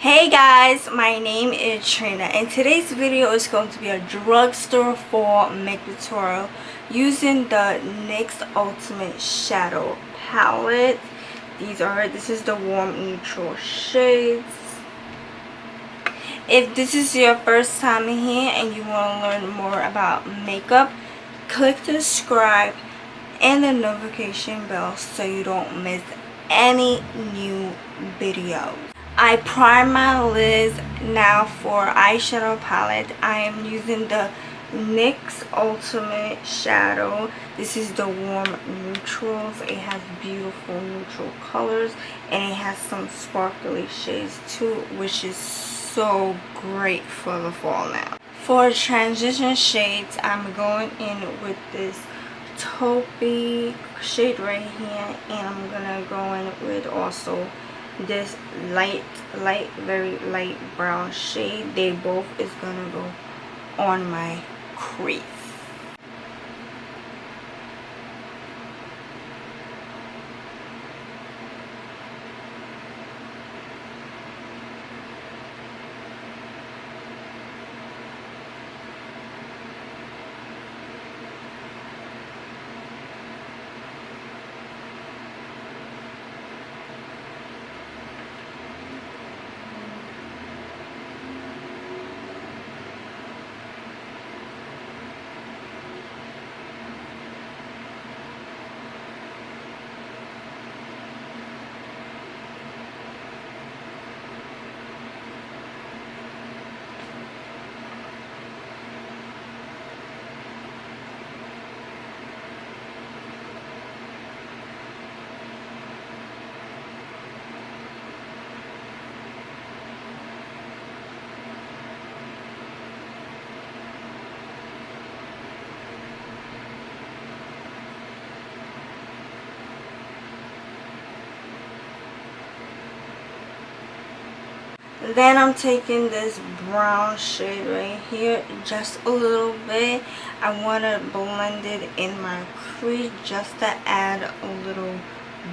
Hey guys, my name is Trina and today's video is going to be a drugstore fall makeup tutorial using the NYX Ultimate Shadow palette. This is the warm neutral shades. If this is your first time here and you want to learn more about makeup, click the subscribe and the notification bell so you don't miss any new videos. I prime my lids now for eyeshadow palette. I am using the NYX Ultimate Shadow. This is the warm neutrals. It has beautiful neutral colors and it has some sparkly shades too, which is so great for the fall now. For transition shades, I'm going in with this taupey shade right here, and I'm gonna go in with also this very light brown shade. They both is gonna go on my crease. Then I'm taking this brown shade right here, just a little bit. I want to blend it in my crease just to add a little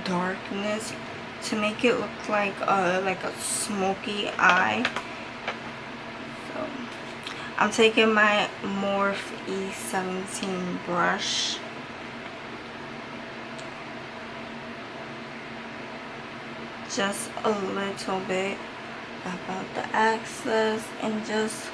darkness to make it look like a smoky eye. So I'm taking my Morphe E17 brush. Just a little bit about the axis and just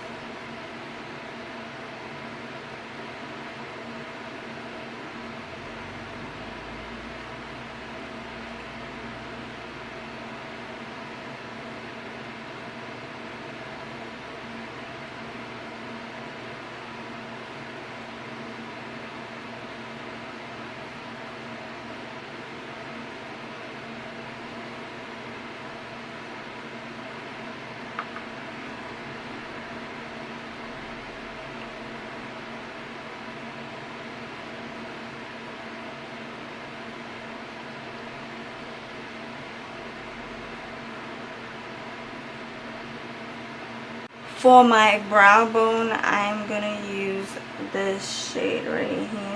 for my brow bone, I'm gonna use this shade right here.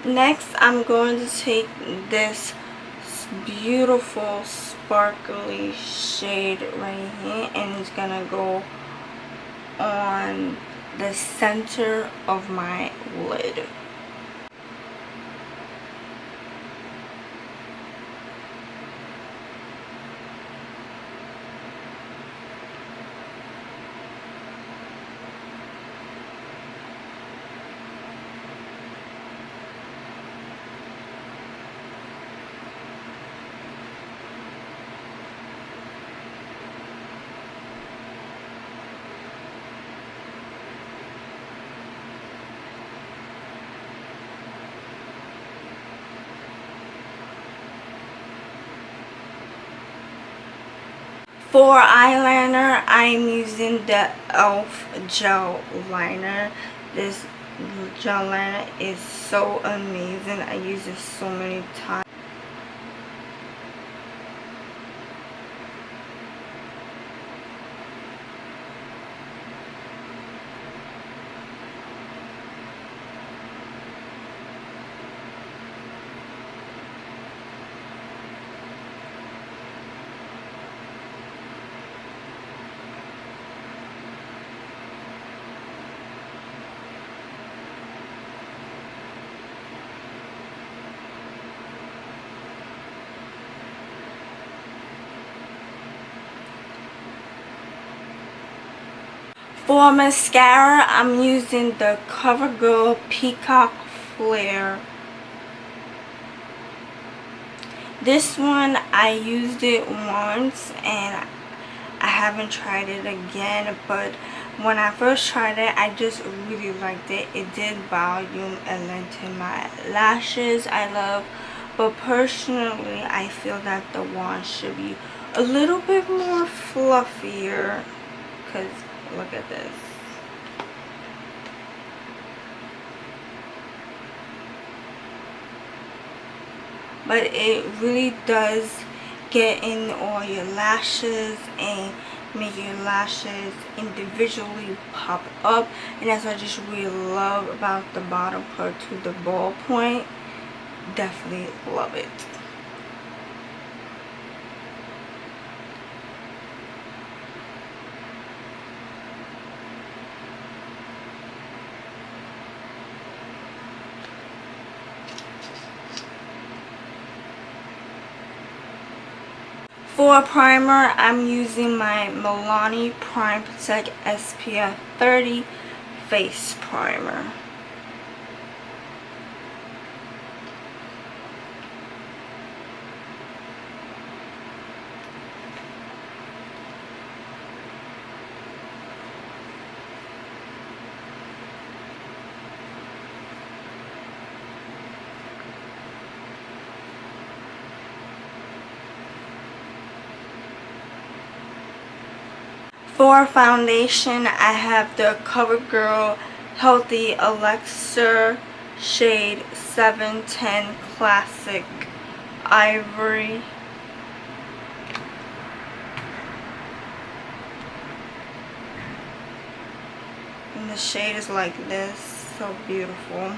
Next, I'm going to take this beautiful sparkly shade right here, and it's gonna go on the center of my lid. For eyeliner, I'm using the E.L.f. gel liner. This gel liner is so amazing. I use it so many times. For mascara, I'm using the Covergirl Peacock Flare. This one, I used it once and I haven't tried it again, but when I first tried it, I just really liked it. It did volume and lengthen my lashes, I love, but personally, I feel that the wand should be a little bit more fluffier, because look at this. But it really does get in all your lashes and make your lashes individually pop up, and that's what I just really love about the bottom part to the ball point. Definitely love it. For a primer, I'm using my Milani Prime Protect SPF 30 Face Primer. For foundation, I have the Covergirl Healthy Elixir shade 710 Classic Ivory. And the shade is like this, so beautiful.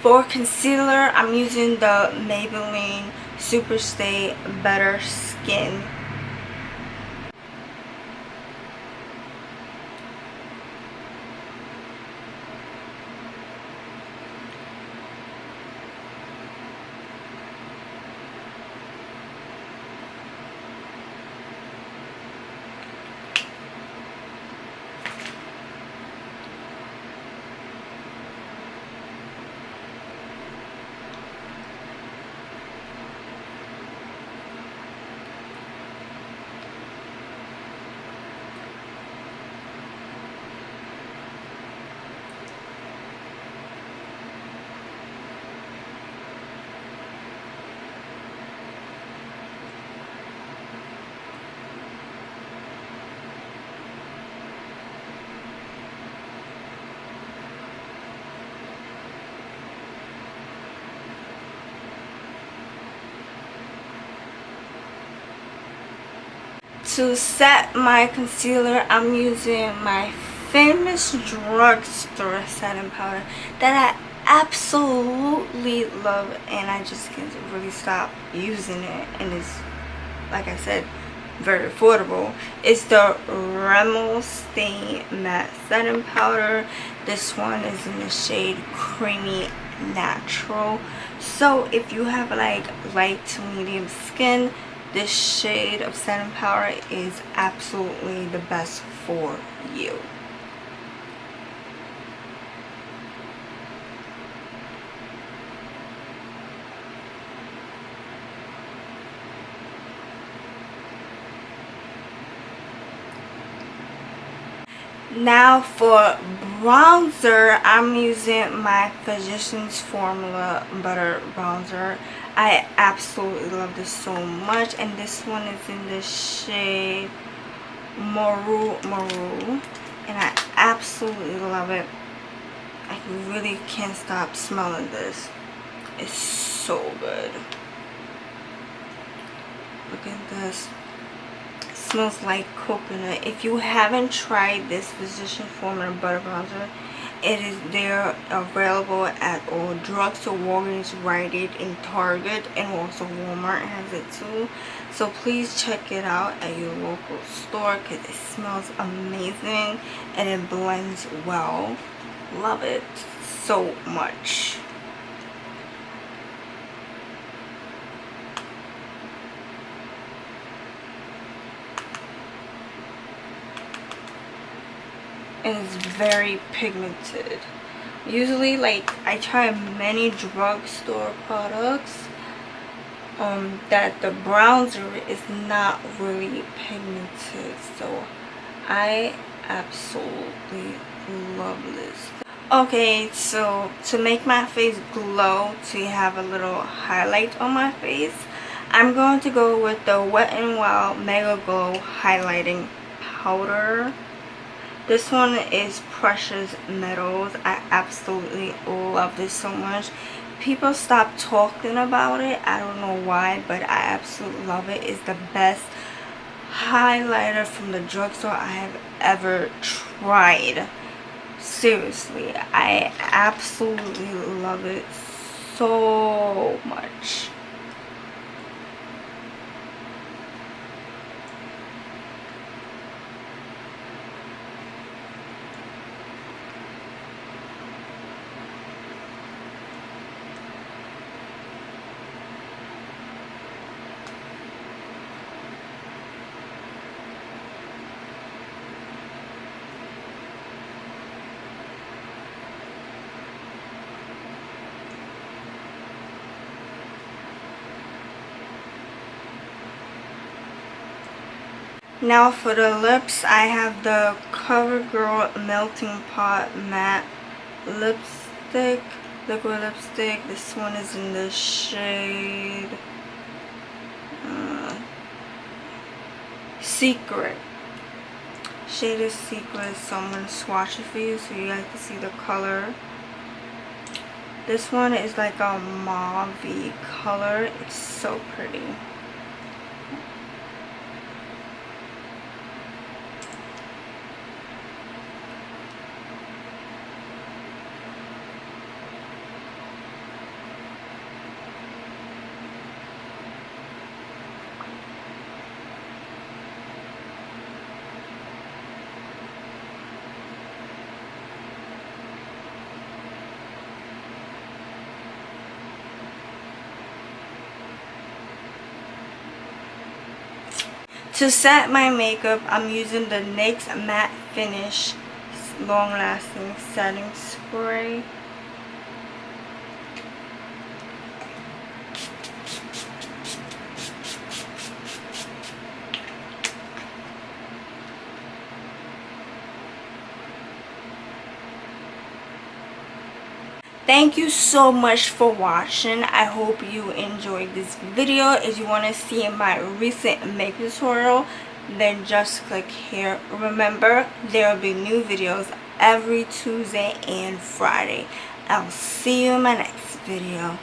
For concealer, I'm using the Maybelline Superstay Better Skin. To set my concealer, I'm using my famous drugstore setting powder that I absolutely love, and I just can't really stop using it, and it's, like I said, very affordable. It's the Rimmel Stay Matte Setting Powder. This one is in the shade Creamy Natural. So if you have like light to medium skin, this shade of setting powder is absolutely the best for you. Now for bronzer, I'm using my Physcians Formula Butter Bronzer. I absolutely love this so much, and this one is in the shade Maru, and I absolutely love it. I really can't stop smelling this. It's so good. Look at this. Smells like coconut. If you haven't tried this Physcians Formula Butter Bronzer, they're available at all drugstore, Walgreens, Rite Aid, and Target, and also Walmart has it too. So please check it out at your local store because it smells amazing and it blends well. Love it so much. And it's very pigmented. Usually, like, I try many drugstore products that the bronzer is not really pigmented, so I absolutely love this. Okay, so to make my face glow, to have a little highlight on my face, I'm going to go with the Wet n Wild MegaGlo highlighting powder. This one is Precious Metals. I absolutely love this so much. People stop talking about it. I don't know why, but I absolutely love it. It's the best highlighter from the drugstore I have ever tried. Seriously, I absolutely love it so much. Now for the lips, I have the Covergirl Melting Pot Matte Lipstick, liquid lipstick. This one is in the shade Secret. Shade is Secret, so I'm going to swatch it for you so you guys can see the color. This one is like a mauve color. It's so pretty. To set my makeup, I'm using the NYX Matte Finish Long Lasting Setting Spray. Thank you so much for watching. I hope you enjoyed this video. If you want to see my recent makeup tutorial, then just click here. Remember, there will be new videos every Tuesday and Friday. I'll see you in my next video.